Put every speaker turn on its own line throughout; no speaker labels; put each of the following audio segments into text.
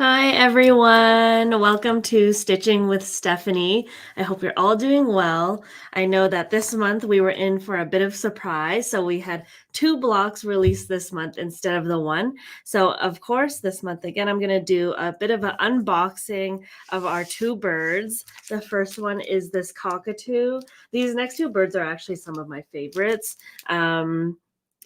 Hi everyone, welcome to Stitching with Stephanie. I hope you're all doing well. I know that this month we were in for a bit of surprise, so we had 2 blocks released this month instead of the one. So of course, this month again, I'm going to do a bit of an unboxing of our 2 birds. The first one is this cockatoo. These next 2 birds are actually some of my favorites.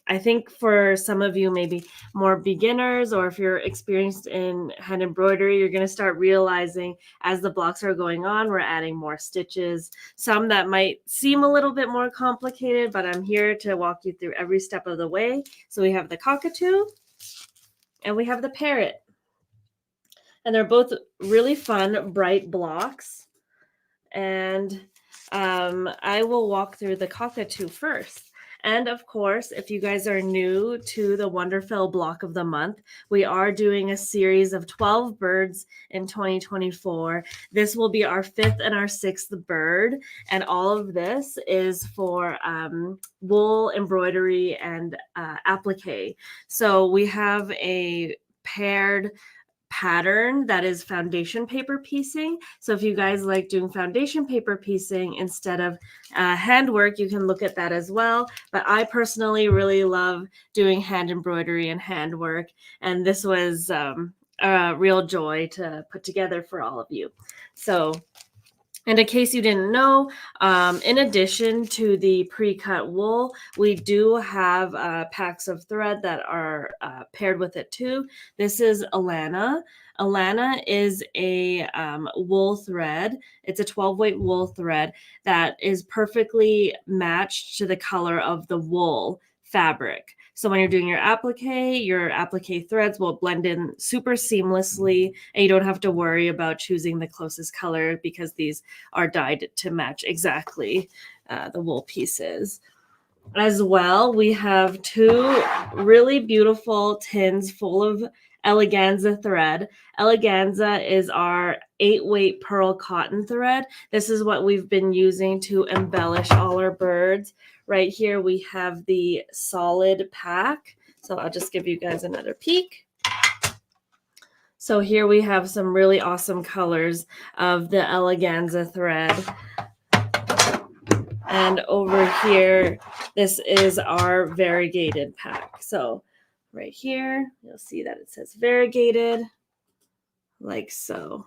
I think for some of you, maybe more beginners, or if you're experienced in hand embroidery, you're going to start realizing as the blocks are going on, we're adding more stitches, some that might seem a little bit more complicated, but I'm here to walk you through every step of the way. So we have the cockatoo and we have the parrot. And they're both really fun, bright blocks. And I will walk through the cockatoo first. And of course, if you guys are new to the Wonderfill Block of the Month, we are doing a series of 12 birds in 2024. This will be our 5th and our 6th bird. And all of this is for wool, embroidery, and applique. So we have a paired pattern that is foundation paper piecing. So if you guys like doing foundation paper piecing instead of handwork, you can look at that as well. But I personally really love doing hand embroidery and handwork, and this was a real joy to put together for all of you. So, and in case you didn't know, in addition to the pre-cut wool, we do have packs of thread that are paired with it too. This is Alana. Alana is a wool thread. It's a 12-weight wool thread that is perfectly matched to the color of the wool fabric. So when you're doing your applique threads will blend in super seamlessly, and you don't have to worry about choosing the closest color because these are dyed to match exactly the wool pieces. As well, we have 2 really beautiful tins full of eleganza thread. Eleganza is our 8-weight pearl cotton thread. This is what we've been using to embellish all our birds. Right here we have the solid pack. So I'll just give you guys another peek. So here we have some really awesome colors of the eleganza thread. And over here, this is our variegated pack. So right here, you'll see that it says variegated, like so.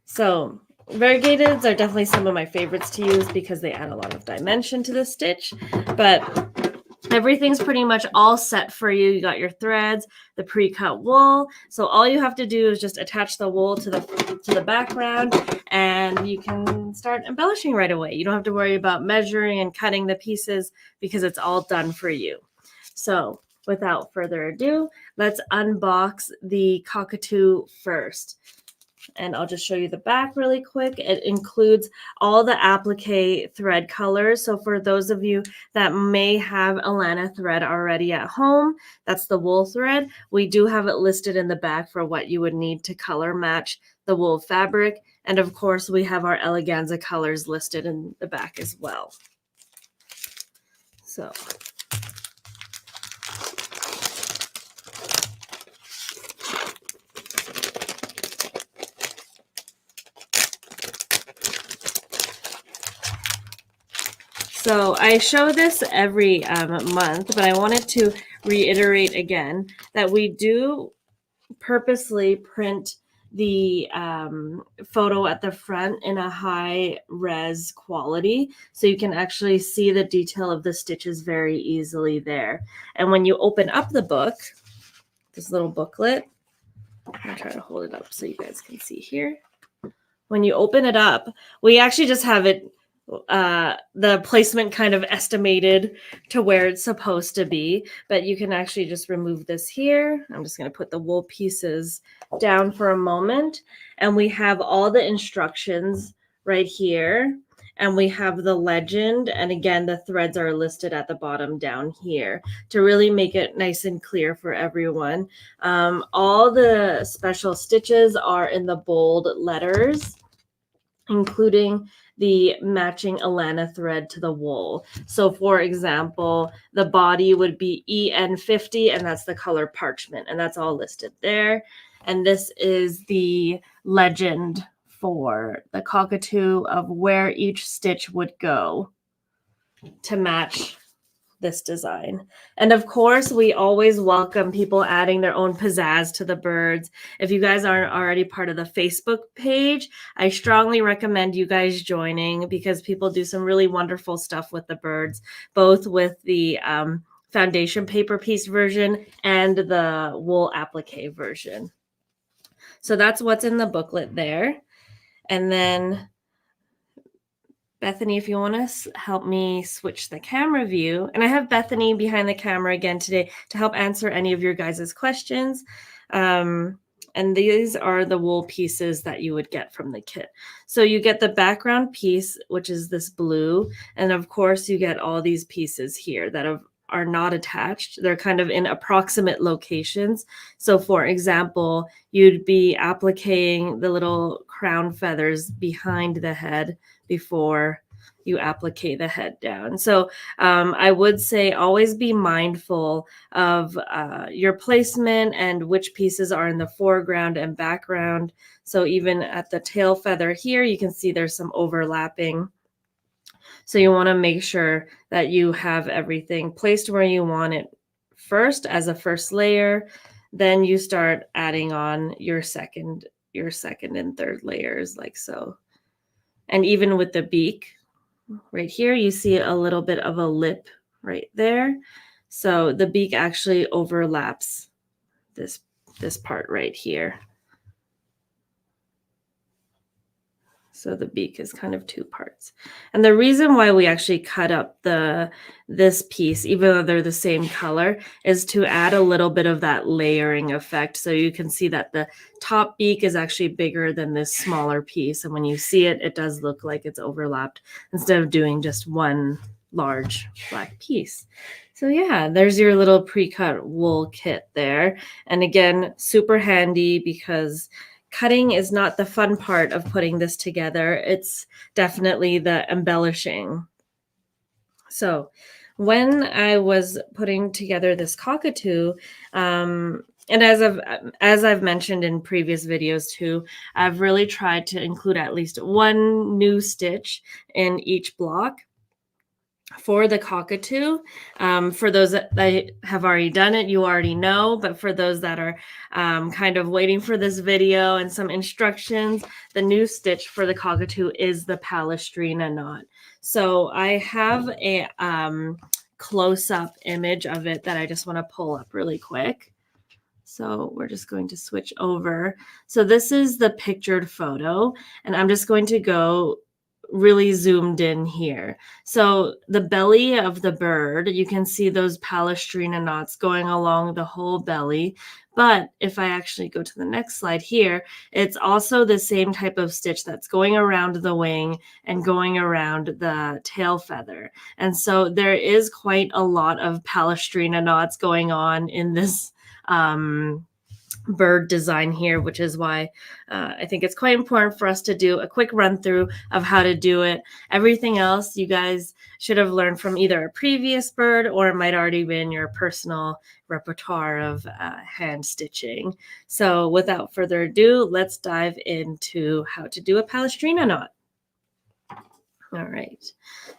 So variegateds are definitely some of my favorites to use because they add a lot of dimension to the stitch, but everything's pretty much all set for you. You got your threads, the pre-cut wool. So all you have to do is just attach the wool to the background, and you can start embellishing right away. You don't have to worry about measuring and cutting the pieces because it's all done for you. So without further ado, let's unbox the cockatoo first. And I'll just show you the back really quick. It includes all the applique thread colors. So for those of you that may have Alana thread already at home, that's the wool thread. We do have it listed in the back for what you would need to color match the wool fabric. And of course, we have our eleganza colors listed in the back as well. So So I show this every month, but I wanted to reiterate again that we do purposely print the photo at the front in a high res quality, so you can actually see the detail of the stitches very easily there. And when you open up the book, this little booklet, I'm gonna try to hold it up so you guys can see here. When you open it up, we actually just have it the placement kind of estimated to where it's supposed to be, but you can actually just remove this here. I'm just going to put the wool pieces down for a moment, and we have all the instructions right here, and we have the legend, and again the threads are listed at the bottom down here to really make it nice and clear for everyone. All the special stitches are in the bold letters, including the matching Alana thread to the wool. So for example, the body would be EN50, and that's the color parchment, and that's all listed there. And this is the legend for the cockatoo of where each stitch would go to match this design. And of course, we always welcome people adding their own pizzazz to the birds. If you guys aren't already part of the Facebook page, I strongly recommend you guys joining, because people do some really wonderful stuff with the birds, both with the foundation paper piece version and the wool applique version. So that's what's in the booklet there. And then Bethany, if you want to help me switch the camera view. And I have Bethany behind the camera again today to help answer any of your guys' questions. And these are the wool pieces that you would get from the kit. So you get the background piece, which is this blue. And of course, you get all these pieces here that are not attached. They're kind of in approximate locations. So for example, you'd be appliquing the little crown feathers behind the head before you applique the head down. So I would say always be mindful of your placement and which pieces are in the foreground and background. So even at the tail feather here, you can see there's some overlapping. So you want to make sure that you have everything placed where you want it first as a first layer. Then you start adding on your second and third layers like so. And even with the beak right here, you see a little bit of a lip right there. So the beak actually overlaps this part right here. So the beak is kind of two parts. And the reason why we actually cut up this piece, even though they're the same color, is to add a little bit of that layering effect. So you can see that the top beak is actually bigger than this smaller piece. And when you see it, it does look like it's overlapped instead of doing just one large black piece. So yeah, there's your little pre-cut wool kit there. And again, super handy because cutting is not the fun part of putting this together. It's definitely the embellishing. So when I was putting together this cockatoo, and as I've mentioned in previous videos too, I've really tried to include at least one new stitch in each block for the cockatoo. For those that have already done it, you already know, but for those that are kind of waiting for this video and some instructions, the new stitch for the cockatoo is the Palestrina knot. So I have a close-up image of it that I just want to pull up really quick. So we're just going to switch over. So this is the pictured photo, and I'm just going to go really zoomed in here. So the belly of the bird, you can see those Palestrina knots going along the whole belly. But if I actually go to the next slide here, it's also the same type of stitch that's going around the wing and going around the tail feather. And so there is quite a lot of Palestrina knots going on in this bird design here, which is why I think it's quite important for us to do a quick run through of how to do it. Everything else you guys should have learned from either a previous bird or it might already be in your personal repertoire of hand stitching. So without further ado, let's dive into how to do a Palestrina knot. All right,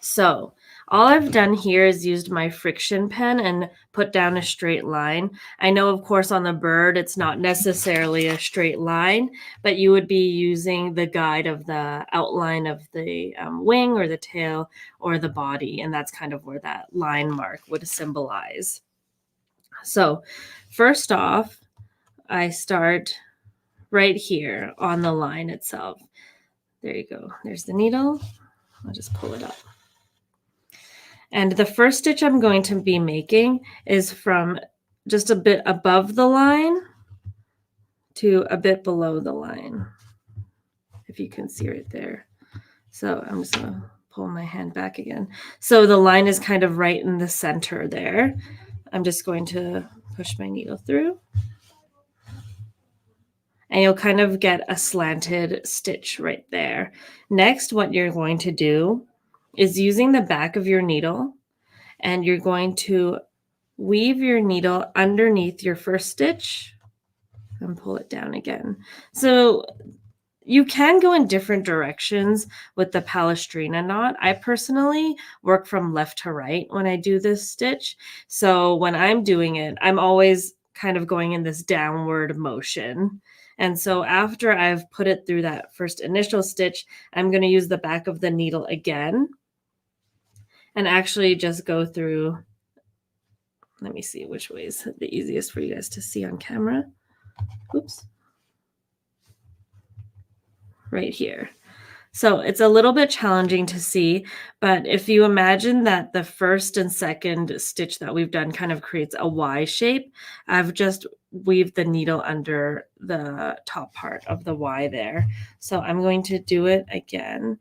so all I've done here is used my friction pen and put down a straight line. I know, of course, on the bird, it's not necessarily a straight line, but you would be using the guide of the outline of the wing or the tail or the body, and that's kind of where that line mark would symbolize. So first off, I start right here on the line itself. There you go. There's the needle. I'll just pull it up. And the first stitch I'm going to be making is from just a bit above the line to a bit below the line, if you can see right there. So I'm just going to pull my hand back again. So the line is kind of right in the center there. I'm just going to push my needle through. and you'll kind of get a slanted stitch right there. Next, what you're going to do is using the back of your needle, and you're going to weave your needle underneath your first stitch and pull it down again. So you can go in different directions with the Palestrina knot. I personally work from left to right when I do this stitch. So when I'm doing it, I'm always kind of going in this downward motion. And so after I've put it through that first initial stitch, I'm going to use the back of the needle again and actually just go through. Let me see which way is the easiest for you guys to see on camera. Oops. Right here. So it's a little bit challenging to see, but if you imagine that the first and second stitch that we've done kind of creates a Y shape, I've just weaved the needle under the top part of the Y there. So I'm going to do it again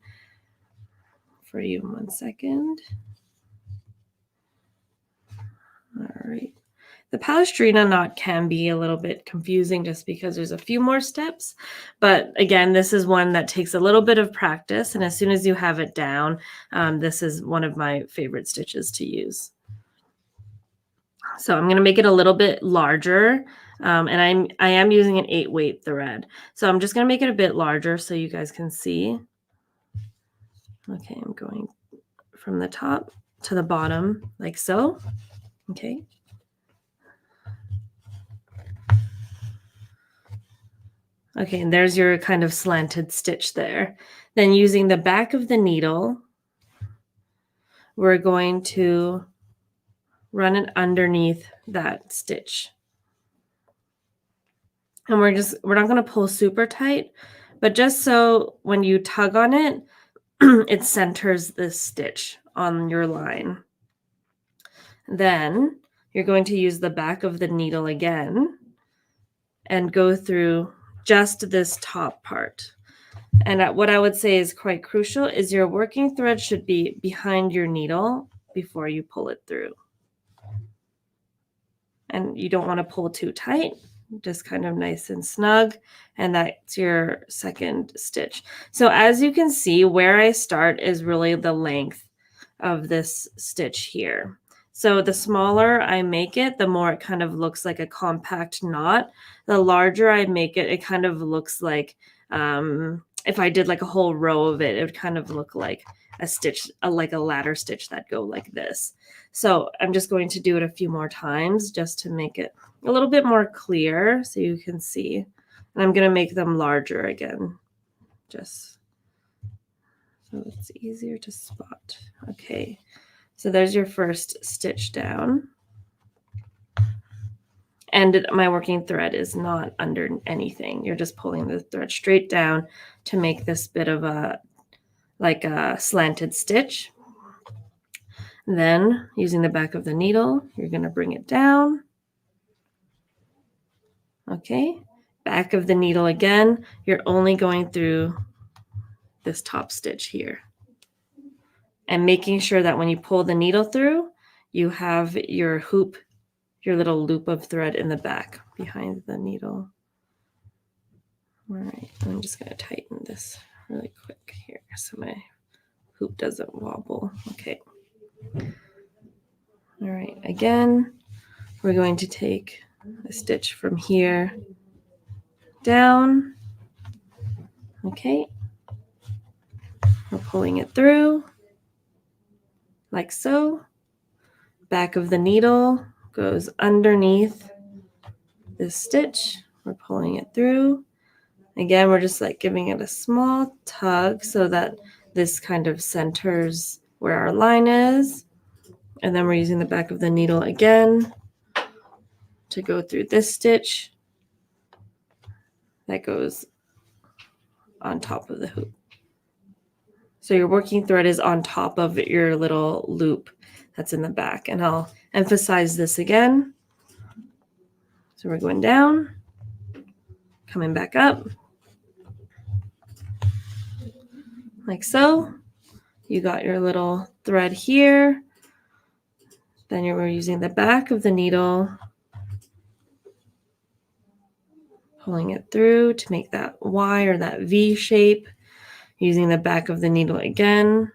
for you in 1 second. All right. The Palestrina knot can be a little bit confusing just because there's a few more steps. But again, this is one that takes a little bit of practice. And as soon as you have it down, this is one of my favorite stitches to use. So I'm going to make it a little bit larger. And I am using an 8-weight thread. So I'm just going to make it a bit larger so you guys can see. Okay, I'm going from the top to the bottom like so. Okay. Okay, and there's your kind of slanted stitch there. Then using the back of the needle, we're going to run it underneath that stitch. And we're not going to pull super tight, but just so when you tug on it, it centers this stitch on your line. Then you're going to use the back of the needle again and go through just this top part. And what I would say is quite crucial is your working thread should be behind your needle before you pull it through. And you don't want to pull too tight, just kind of nice and snug. And that's your second stitch. So as you can see, where I start is really the length of this stitch here. So the smaller I make it, the more it kind of looks like a compact knot. The larger I make it, it kind of looks like, if I did like a whole row of it, it would kind of look like a stitch, like a ladder stitch that go like this. So I'm just going to do it a few more times just to make it a little bit more clear so you can see. And I'm going to make them larger again, just so it's easier to spot. Okay. So there's your first stitch down. And my working thread is not under anything. You're just pulling the thread straight down to make this bit of a, like a slanted stitch. Then using the back of the needle, you're going to bring it down. Okay. Back of the needle again, you're only going through this top stitch here. And making sure that when you pull the needle through, you have your hoop, your little loop of thread in the back behind the needle. All right, I'm just going to tighten this really quick here so my hoop doesn't wobble. Okay. All right, again, we're going to take a stitch from here down. Okay. We're pulling it through like so. Back of the needle goes underneath this stitch. We're pulling it through. Again, we're just like giving it a small tug so that this kind of centers where our line is. And then we're using the back of the needle again to go through this stitch that goes on top of the hoop. So your working thread is on top of your little loop that's in the back. And I'll emphasize this again. So we're going down, coming back up, like so. You got your little thread here. Then we're using the back of the needle, pulling it through to make that Y or that V shape, using the back of the needle again,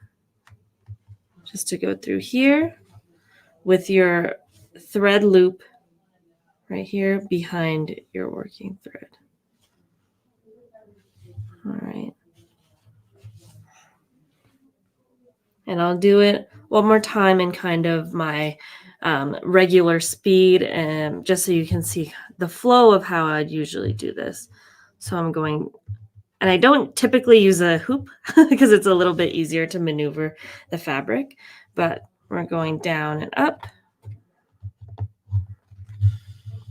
just to go through here with your thread loop right here behind your working thread. All right. And I'll do it one more time in kind of my regular speed, and just so you can see the flow of how I'd usually do this. So I'm going, and I don't typically use a hoop because it's a little bit easier to maneuver the fabric, but we're going down and up,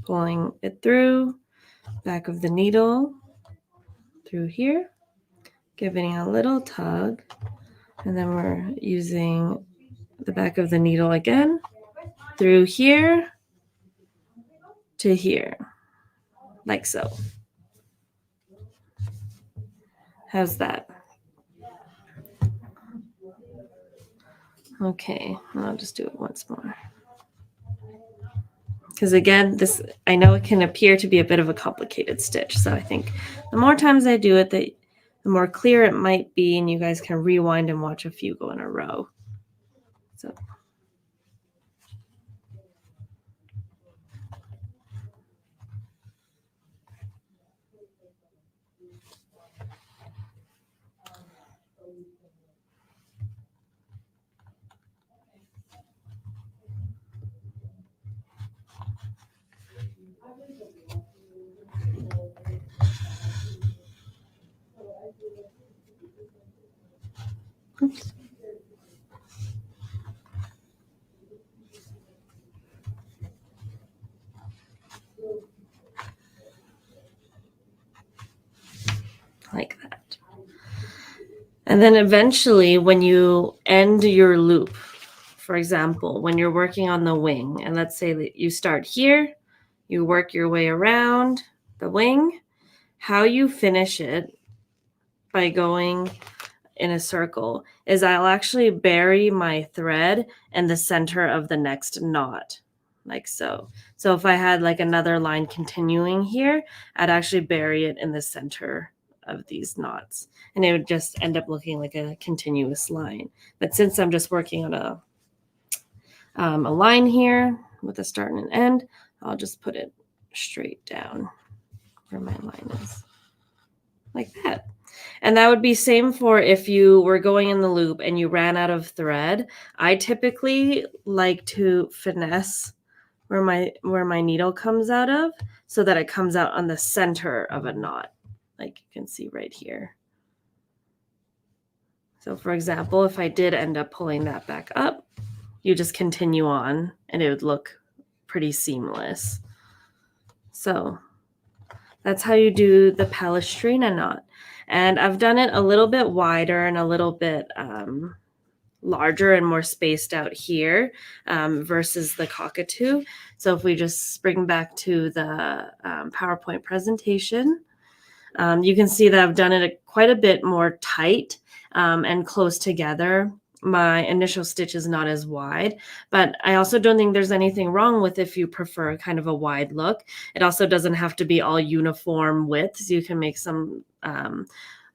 pulling it through, back of the needle, through here, giving a little tug, and then we're using the back of the needle again, through here to here, like so. How's that? Okay, I'll just do it once more. Because again, this, I know it can appear to be a bit of a complicated stitch. So I think the more times I do it, the more clear it might be, and you guys can rewind and watch a few go in a row. So. Oops. Like that. And then eventually when you end your loop, for example, when you're working on the wing, and let's say that you start here, you work your way around the wing, how you finish it by going in a circle is I'll actually bury my thread in the center of the next knot, like so. So if I had like another line continuing here, I'd actually bury it in the center of these knots, and it would just end up looking like a continuous line. But since I'm just working on a line here with a start and an end, I'll just put it straight down where my line is, like that. And that would be same for if you were going in the loop and you ran out of thread. I typically like to finesse where my needle comes out of, so that it comes out on the center of a knot, like you can see right here. So for example, if I did end up pulling that back up, you just continue on and it would look pretty seamless. So that's how you do the Palestrina knot. And I've done it a little bit wider and a little bit larger and more spaced out here versus the cockatoo. So if we just spring back to the PowerPoint presentation, you can see that I've done it quite a bit more tight and close together. My initial stitch is not as wide, but I also don't think there's anything wrong with if you prefer kind of a wide look. It also doesn't have to be all uniform widths. You can make some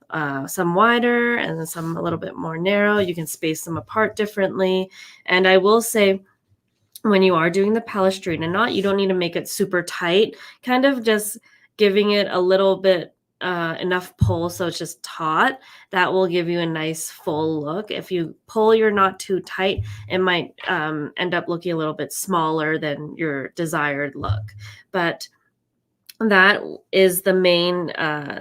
wider and then some a little bit more narrow. You can space them apart differently. And I will say, when you are doing the Palestrina knot, you don't need to make it super tight, kind of just giving it a little bit enough pull so it's just taut. That will give you a nice full look. If you pull your knot too tight, it might end up looking a little bit smaller than your desired look. But that is the main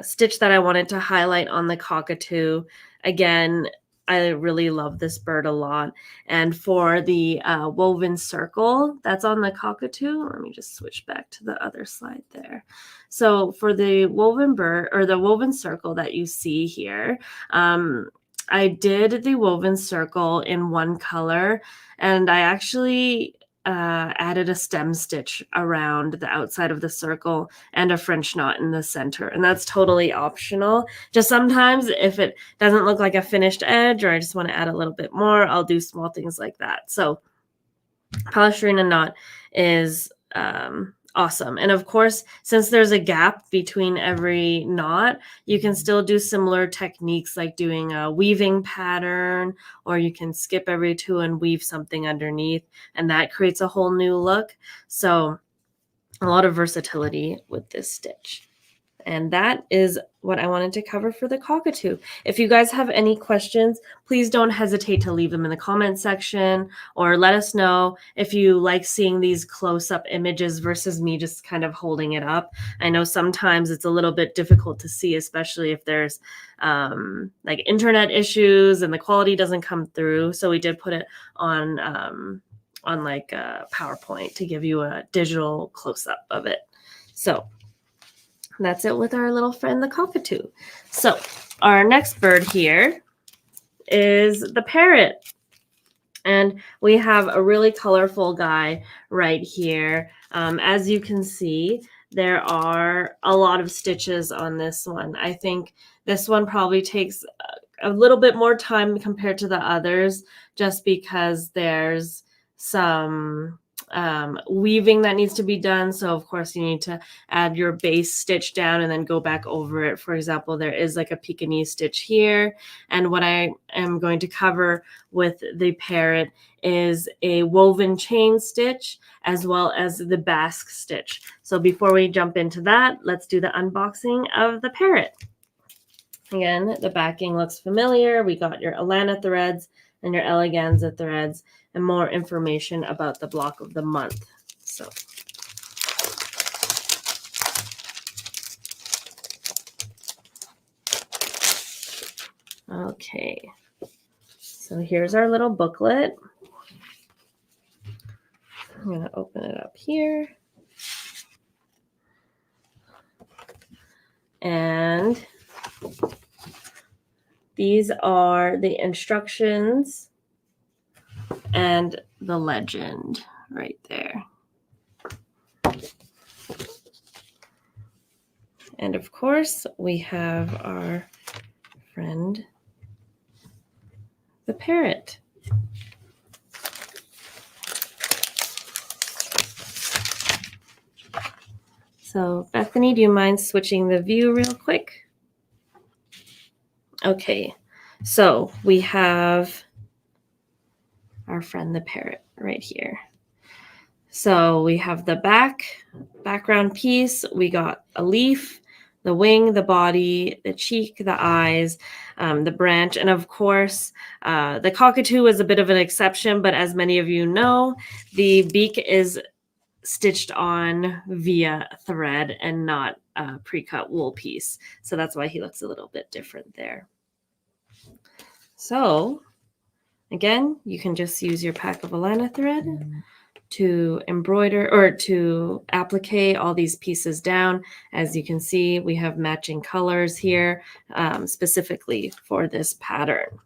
stitch that I wanted to highlight on the cockatoo. Again, I really love this bird a lot. And for the woven circle that's on the cockatoo, let me just switch back to the other slide there. So for the woven bird, or the woven circle that you see here, I did the woven circle in one color, and I actually added a stem stitch around the outside of the circle and a French knot in the center. And that's totally optional. Just sometimes if it doesn't look like a finished edge, or I just want to add a little bit more, I'll do small things like that. So Palestrina knot is Awesome. And of course, since there's a gap between every knot, you can still do similar techniques like doing a weaving pattern, or you can skip every two and weave something underneath, and that creates a whole new look. So a lot of versatility with this stitch. And that is what I wanted to cover for the cockatoo. If you guys have any questions, please don't hesitate to leave them in the comment section, or let us know if you like seeing these close-up images versus me just kind of holding it up. I know sometimes it's a little bit difficult to see, especially if there's like internet issues and the quality doesn't come through. So we did put it on like a PowerPoint to give you a digital close-up of it. So that's it with our little friend, the cockatoo. So our next bird here is the parrot. And we have a really colorful guy right here. As you can see, there are a lot of stitches on this one. I think this one probably takes a little bit more time compared to the others, just because there's some weaving that needs to be done. So of course you need to add your base stitch down and then go back over it. For example, there is like a Pekingese stitch here. And what I am going to cover with the parrot is a woven chain stitch as well as the Basque stitch. So before we jump into that, let's do the unboxing of the parrot. Again, the backing looks familiar. We got your Alana threads and your eleganza threads and more information about the block of the month. So okay, so here's our little booklet. I'm going to open it up here. And these are the instructions and the legend right there. And of course, we have our friend, the parrot. So Bethany, do you mind switching the view real quick? Okay, so we have our friend, the parrot, right here. So we have the background piece. We got a leaf, the wing, the body, the cheek, the eyes, the branch, and of course, the cockatoo is a bit of an exception, but as many of you know, the beak is stitched on via thread and not a pre-cut wool piece. So that's why he looks a little bit different there. So again, you can just use your pack of Alana thread to embroider or to applique all these pieces down. As you can see, we have matching colors here, specifically for this pattern.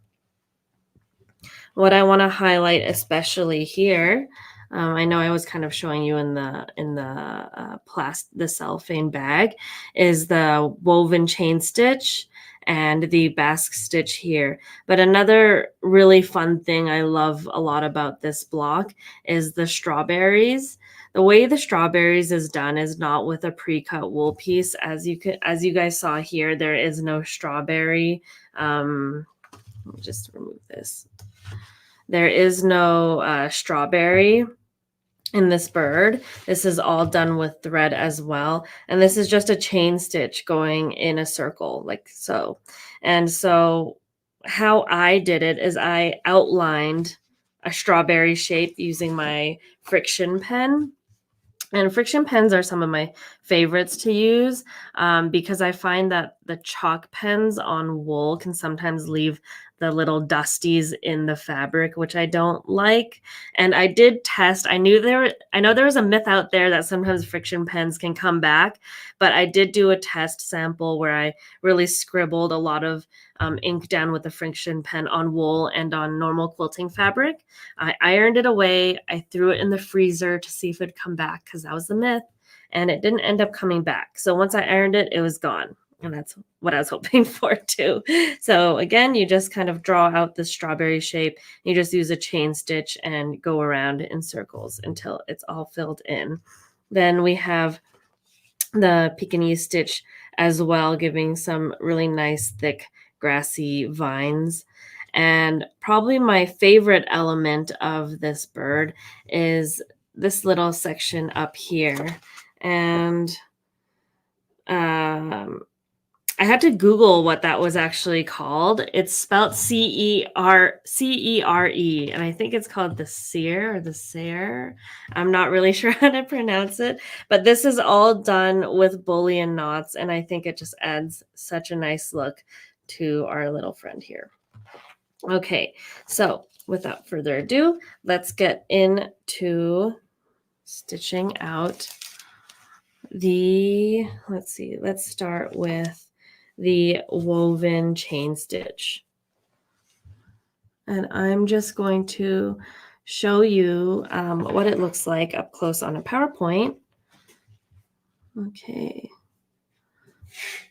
What I want to highlight especially here, I know I was kind of showing you in the the cellophane bag, is the woven chain stitch and the Basque stitch here. But another really fun thing I love a lot about this block is the strawberries. The way the strawberries is done is not with a pre-cut wool piece. As you guys saw here, there is no strawberry. Let me just remove this. There is no strawberry in this bird. This is all done with thread as well. And this is just a chain stitch going in a circle like so. And so how I did it is I outlined a strawberry shape using my friction pen. And friction pens are some of my favorites to use because I find that the chalk pens on wool can sometimes leave the little dusties in the fabric, which I don't like. And I did test. I know there was a myth out there that sometimes friction pens can come back, but I did do a test sample where I really scribbled a lot of ink down with the friction pen on wool and on normal quilting fabric. I ironed it away. I threw it in the freezer to see if it'd come back because that was the myth, and it didn't end up coming back. So once I ironed it, it was gone. And that's what I was hoping for too. So again, you just kind of draw out the strawberry shape. You just use a chain stitch and go around in circles until it's all filled in. Then we have the Pekingese stitch as well, giving some really nice thick grassy vines. And probably my favorite element of this bird is this little section up here. And um, I had to Google what that was actually called. It's spelled Cere, and I think it's called the sear or the sare. I'm not really sure how to pronounce it, but this is all done with bullion knots, and I think it just adds such a nice look to our little friend here. Okay, so without further ado, let's get into stitching out let's start with the woven chain stitch. And I'm just going to show you what it looks like up close on a PowerPoint. Okay.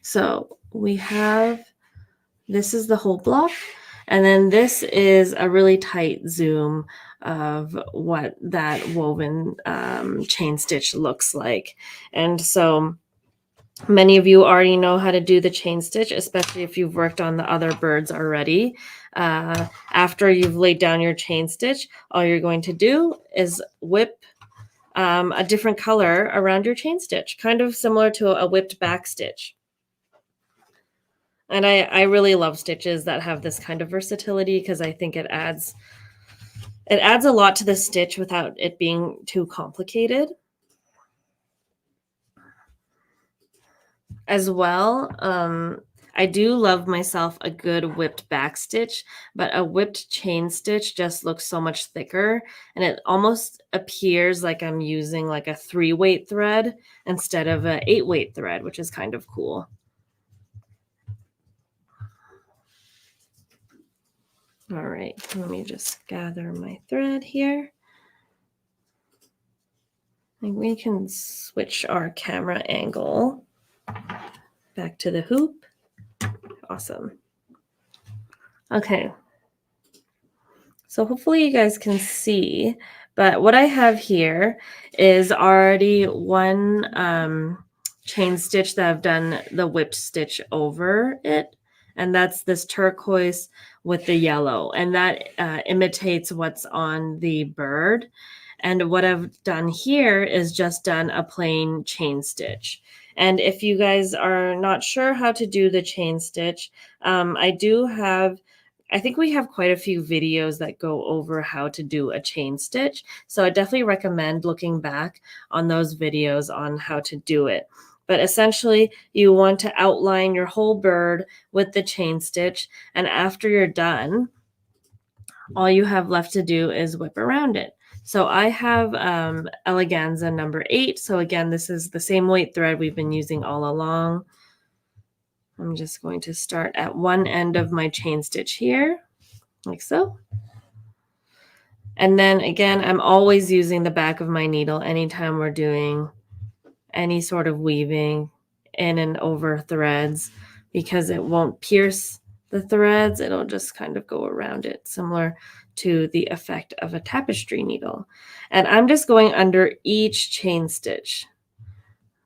So this is the whole block. And then this is a really tight zoom of what that woven chain stitch looks like. And so many of you already know how to do the chain stitch, especially if you've worked on the other birds already. After you've laid down your chain stitch, all you're going to do is whip a different color around your chain stitch, kind of similar to a whipped back stitch. And I really love stitches that have this kind of versatility because I think it adds a lot to the stitch without it being too complicated. As well, I do love myself a good whipped back stitch, but a whipped chain stitch just looks so much thicker, and it almost appears like I'm using like a 3-weight thread instead of a 8-weight thread, which is kind of cool. All right, let me just gather my thread here. And we can switch our camera angle back to the hoop. Awesome. Okay. So hopefully you guys can see, but what I have here is already one chain stitch that I've done the whipped stitch over it. And that's this turquoise with the yellow. And that imitates what's on the bird. And what I've done here is just done a plain chain stitch. And if you guys are not sure how to do the chain stitch, I think we have quite a few videos that go over how to do a chain stitch. So I definitely recommend looking back on those videos on how to do it. But essentially, you want to outline your whole bird with the chain stitch. And after you're done, all you have left to do is whip around it. So I have Eleganza number 8. So again, this is the same weight thread we've been using all along. I'm just going to start at one end of my chain stitch here, like so. And then again, I'm always using the back of my needle anytime we're doing any sort of weaving in and over threads, because it won't pierce the threads. It'll just kind of go around it, similar to the effect of a tapestry needle. And I'm just going under each chain stitch,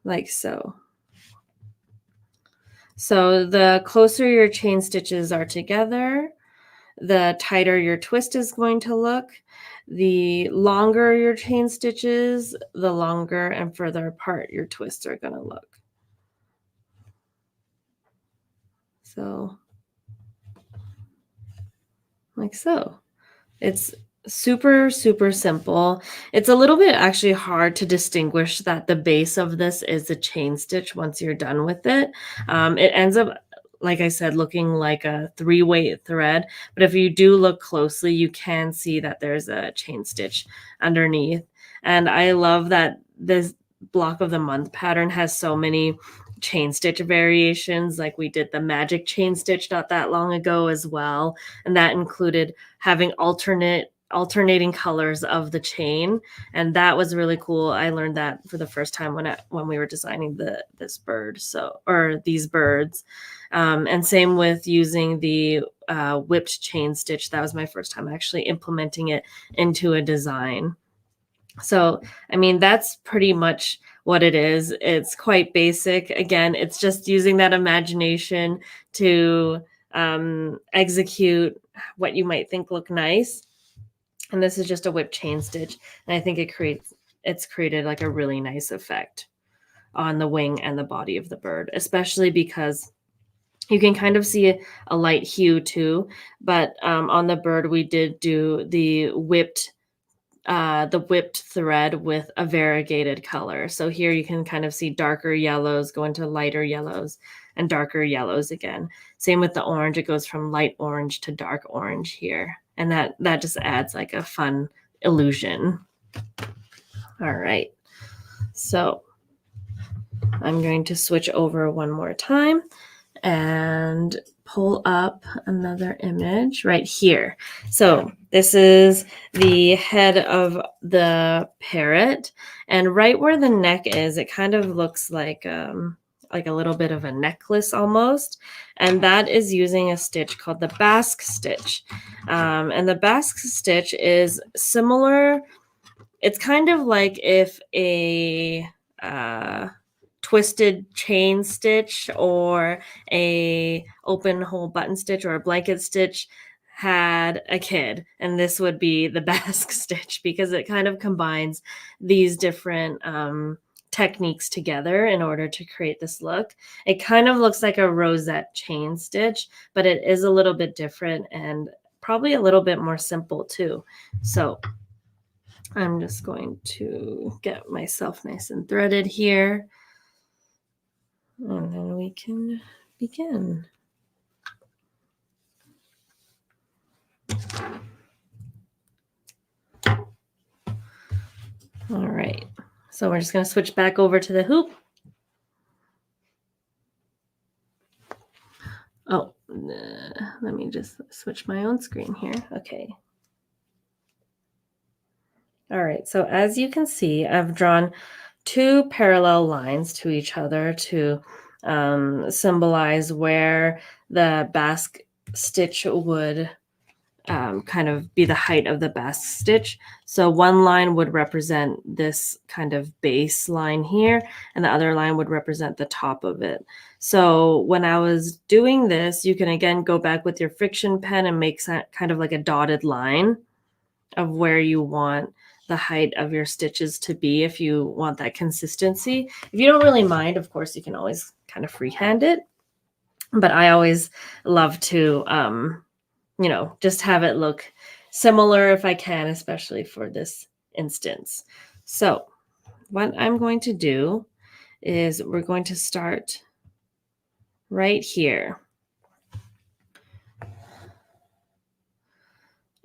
like so. So the closer your chain stitches are together, the tighter your twist is going to look. The longer your chain stitches, the longer and further apart your twists are going to look. So, like so. It's super, super simple. It's a little bit actually hard to distinguish that the base of this is a chain stitch once you're done with it. It ends up, like I said, looking like a 3-weight thread. But if you do look closely, you can see that there's a chain stitch underneath. And I love that this block of the month pattern has so many chain stitch variations. Like we did the magic chain stitch not that long ago as well. And that included having alternating colors of the chain, and that was really cool. I learned that for the first time when we were designing these birds. And same with using the whipped chain stitch. That was my first time actually implementing it into a design. So, I mean, that's pretty much what it is. It's quite basic. Again, it's just using that imagination to execute what you might think look nice. And this is just a whip chain stitch. And I think it's created like a really nice effect on the wing and the body of the bird, especially because you can kind of see a light hue too. But on the bird, we did do the whipped thread with a variegated color. So here you can kind of see darker yellows go into lighter yellows and darker yellows again. Same with the orange. It goes from light orange to dark orange here. And that just adds like a fun illusion. All right. So I'm going to switch over one more time and pull up another image right here. So this is the head of the parrot, and right where the neck is, it kind of looks like a little bit of a necklace almost, and that is using a stitch called the Basque stitch. And the Basque stitch is similar. It's kind of like if a twisted chain stitch or a open hole button stitch or a blanket stitch had a kid, and this would be the Basque stitch because it kind of combines these different techniques together in order to create this look. It kind of looks like a rosette chain stitch, but it is a little bit different and probably a little bit more simple too. So I'm just going to get myself nice and threaded here. And then we can begin. All right. So we're just going to switch back over to the hoop. Oh, let me just switch my own screen here. Okay. All right. So as you can see, I've drawn two parallel lines to each other to symbolize where the Basque stitch would kind of be the height of the Basque stitch. So one line would represent this kind of base line here, and the other line would represent the top of it. So when I was doing this, you can again go back with your friction pen and make kind of like a dotted line of where you want the height of your stitches to be if you want that consistency. If you don't really mind, of course, you can always kind of freehand it. But I always love to just have it look similar if I can, especially for this instance. So what I'm going to do is we're going to start right here.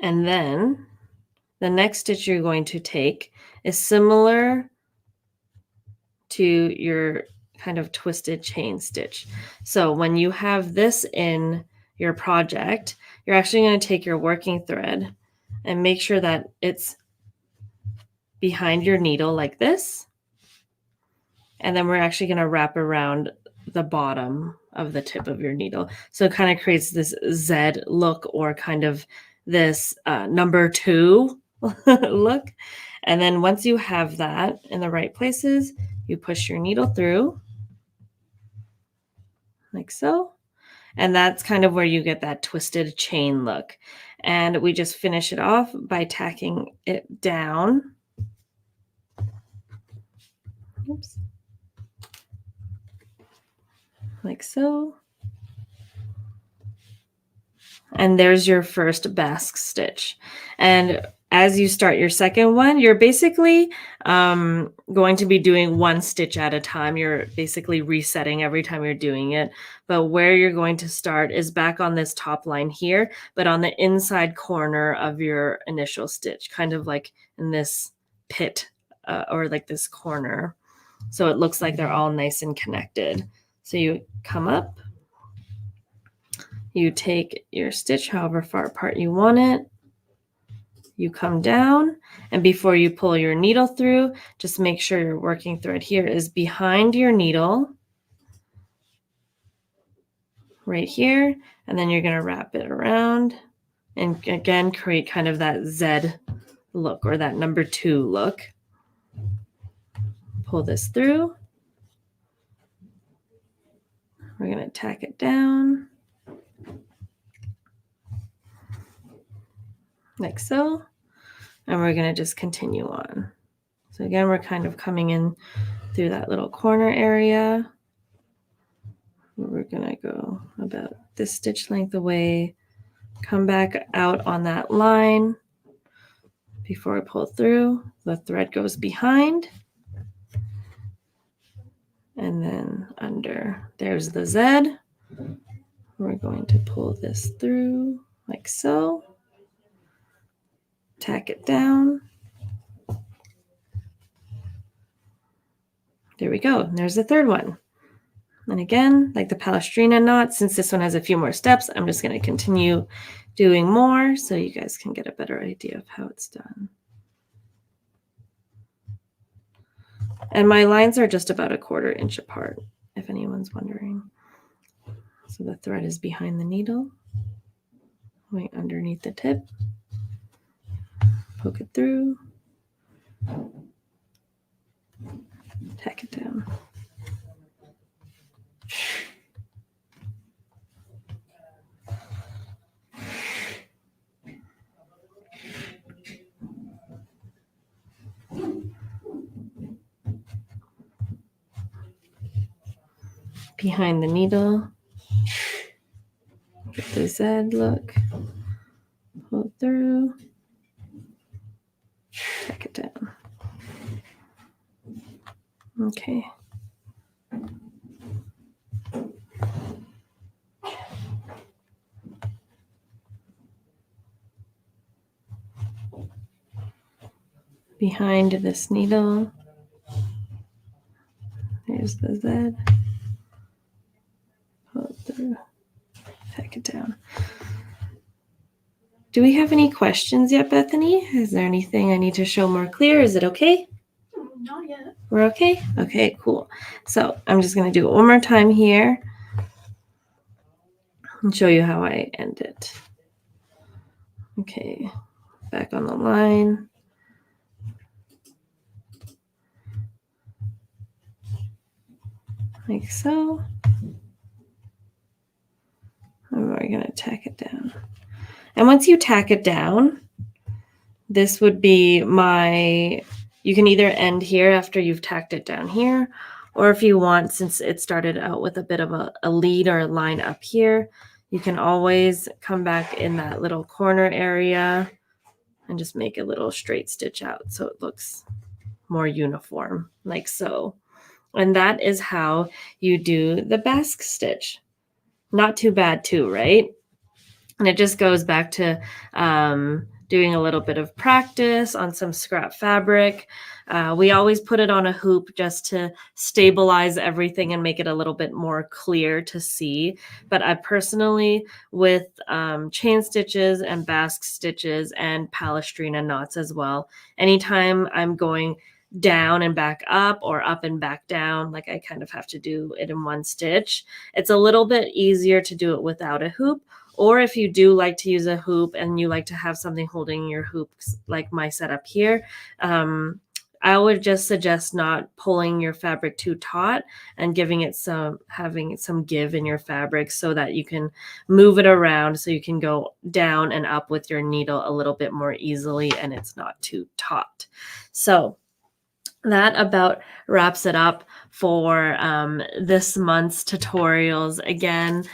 And then the next stitch you're going to take is similar to your kind of twisted chain stitch. So when you have this in your project, you're actually going to take your working thread and make sure that it's behind your needle like this. And then we're actually going to wrap around the bottom of the tip of your needle. So it kind of creates this Z look, or kind of this number 2 look. And then once you have that in the right places, you push your needle through like so. And that's kind of where you get that twisted chain look. And we just finish it off by tacking it down. Oops. Like so. And there's your first Basque stitch. And as you start your second one, you're basically going to be doing one stitch at a time. You're basically resetting every time you're doing it. But where you're going to start is back on this top line here, but on the inside corner of your initial stitch, kind of like in this pit or like this corner. So it looks like they're all nice and connected. So you come up, you take your stitch however far apart you want it, you come down, and before you pull your needle through, just make sure your working thread here is behind your needle, right here, and then you're going to wrap it around and again create kind of that Z look, or that number 2 look. pull this through. We're going to tack it down like so, and we're going to just continue on. So again, we're kind of coming in through that little corner area. We're going to go about this stitch length away, come back out on that line before I pull through. The thread goes behind and then under. There's the Z. We're going to pull this through like so, tack it down. There we go. There's the third one. And again, like the Palestrina knot, since this one has a few more steps, I'm just going to continue doing more so you guys can get a better idea of how it's done. And my lines are just about 1/4 inch apart, if anyone's wondering. So the thread is behind the needle, right underneath the tip. Poke it through, tack it down. Behind the needle, get the Z look, pull through, tack it down. Okay. Behind this needle, there's the Z, pull through, tack it down. Do we have any questions yet, Bethany? Is there anything I need to show more clear? Is it okay?
Not yet.
We're okay? Okay, cool. So I'm just going to do it one more time here and show you how I end it. Okay, back on the line. Like so. And we're going to tack it down. And once you tack it down, this would be you can either end here after you've tacked it down here, or if you want, since it started out with a bit of a lead or a line up here, you can always come back in that little corner area and just make a little straight stitch out so it looks more uniform, like so. And that is how you do the Basque stitch. Not too bad too, right? And it just goes back to doing a little bit of practice on some scrap fabric. We always put it on a hoop just to stabilize everything and make it a little bit more clear to see. But I personally, with chain stitches and Basque stitches and Palestrina knots as well, anytime I'm going down and back up or up and back down, like I kind of have to do it in one stitch, it's a little bit easier to do it without a hoop. Or if you do like to use a hoop and you like to have something holding your hoops, like my setup here, I would just suggest not pulling your fabric too taut and having some give in your fabric so that you can move it around so you can go down and up with your needle a little bit more easily and it's not too taut. So that about wraps it up for this month's tutorials. Again,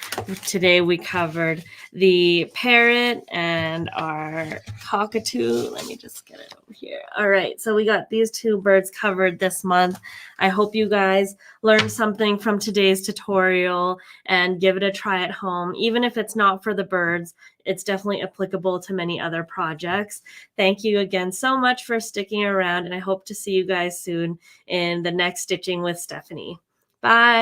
today we covered the parrot and our cockatoo. Let me just get it over here. All right, so we got these two birds covered this month. I hope you guys learned something from today's tutorial and give it a try at home. Even if it's not for the birds, it's definitely applicable to many other projects. Thank you again so much for sticking around, and I hope to see you guys soon in the next Stitching with Stephanie. Bye.